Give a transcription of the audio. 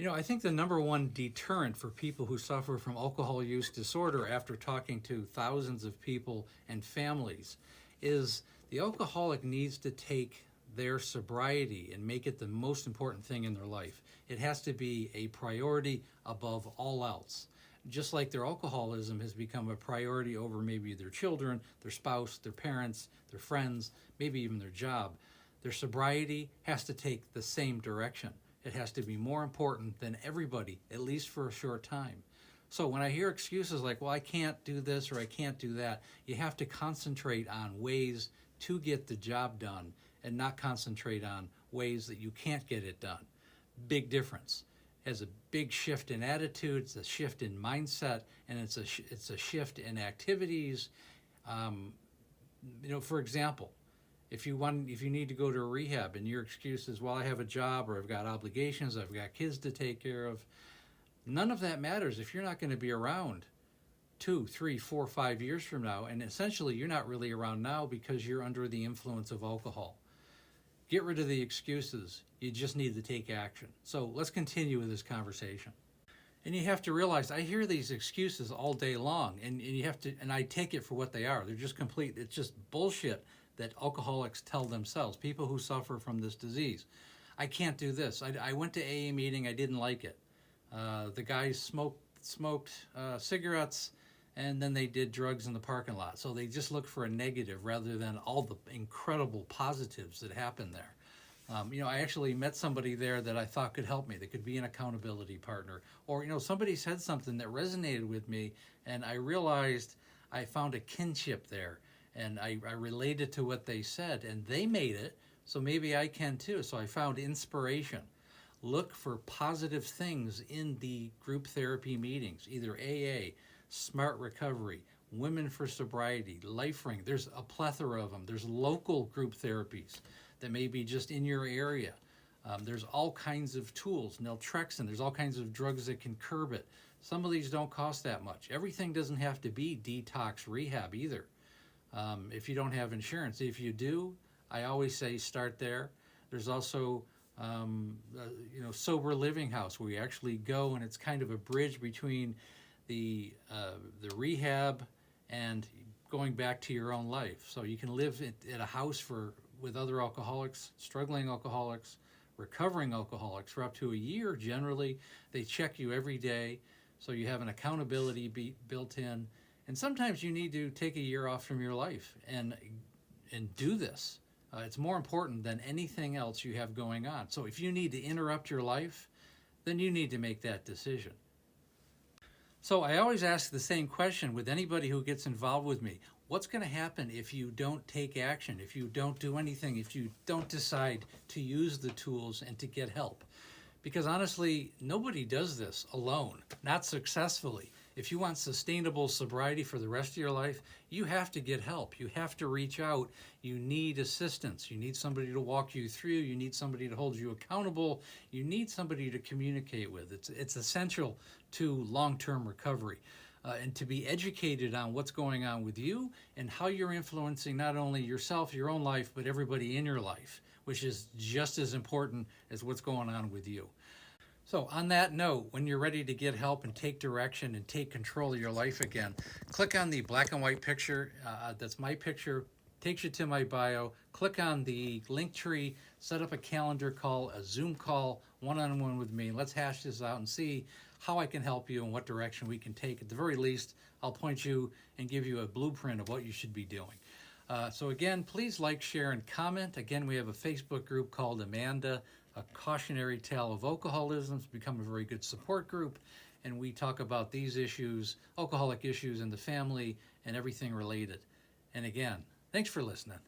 I think the number one deterrent for people who suffer from alcohol use disorder, after talking to thousands of people and families, is the alcoholic needs to take their sobriety and make it the most important thing in their life. It has to be a priority above all else. Just like their alcoholism has become a priority over maybe their children, their spouse, their parents, their friends, maybe even their job, their sobriety has to take the same direction. It has to be more important than everybody, at least for a short time. So when I hear excuses like, well, I can't do this or I can't do that, you have to concentrate on ways to get the job done and not concentrate on ways that you can't get it done. Big difference. It has a big shift in attitude, it's a shift in mindset, and it's a shift in activities. For example, if you need to go to a rehab and your excuse is, well, I have a job or I've got obligations, I've got kids to take care of, none of that matters if you're not going to be around 2, 3, 4, 5 years from now. And essentially, you're not really around now because you're under the influence of alcohol. Get rid of the excuses. You just need to take action. So let's continue with this conversation. And you have to realize, I hear these excuses all day long, and I take it for what they are. They're just it's just bullshit that alcoholics tell themselves, people who suffer from this disease. I can't do this. I went to AA meeting, I didn't like it. The guys smoked cigarettes, and then they did drugs in the parking lot. So they just look for a negative rather than all the incredible positives that happen there. I actually met somebody there that I thought could help me, that could be an accountability partner. Or, somebody said something that resonated with me, and I realized I found a kinship there. And I related to what they said, and they made it, so maybe I can too. So I found inspiration. Look for positive things in the group therapy meetings, either AA, Smart Recovery, Women for Sobriety, Life Ring. There's a plethora of them. There's local group therapies that may be just in your area. There's all kinds of tools, naltrexone. There's all kinds of drugs that can curb it. Some of these don't cost that much. Everything doesn't have to be detox rehab either. If you don't have insurance. If you do, I always say start there. There's also sober living house, where you actually go, and it's kind of a bridge between the rehab and going back to your own life. So you can live at a house with other alcoholics, struggling alcoholics, recovering alcoholics for up to a year. Generally, they check you every day, so you have an accountability built in. And sometimes you need to take a year off from your life and do this. It's more important than anything else you have going on. So if you need to interrupt your life, then you need to make that decision. So I always ask the same question with anybody who gets involved with me. What's going to happen if you don't take action, if you don't do anything, if you don't decide to use the tools and to get help? Because honestly, nobody does this alone, not successfully. If you want sustainable sobriety for the rest of your life, you have to get help. You have to reach out. You need assistance. You need somebody to walk you through. You need somebody to hold you accountable. You need somebody to communicate with. It's essential to long-term recovery. And to be educated on what's going on with you and how you're influencing not only yourself, your own life, but everybody in your life, which is just as important as what's going on with you. So on that note, when you're ready to get help and take direction and take control of your life again, click on the black and white picture. That's my picture. Takes you to my bio. Click on the link tree, set up a calendar call, a Zoom call, one-on-one with me. Let's hash this out and see how I can help you and what direction we can take. At the very least, I'll point you and give you a blueprint of what you should be doing. So again, please like, share, and comment. Again, we have a Facebook group called Amanda, A Cautionary Tale of Alcoholism. It's become a very good support group, and we talk about these issues, alcoholic issues in the family, and everything related. And again, thanks for listening.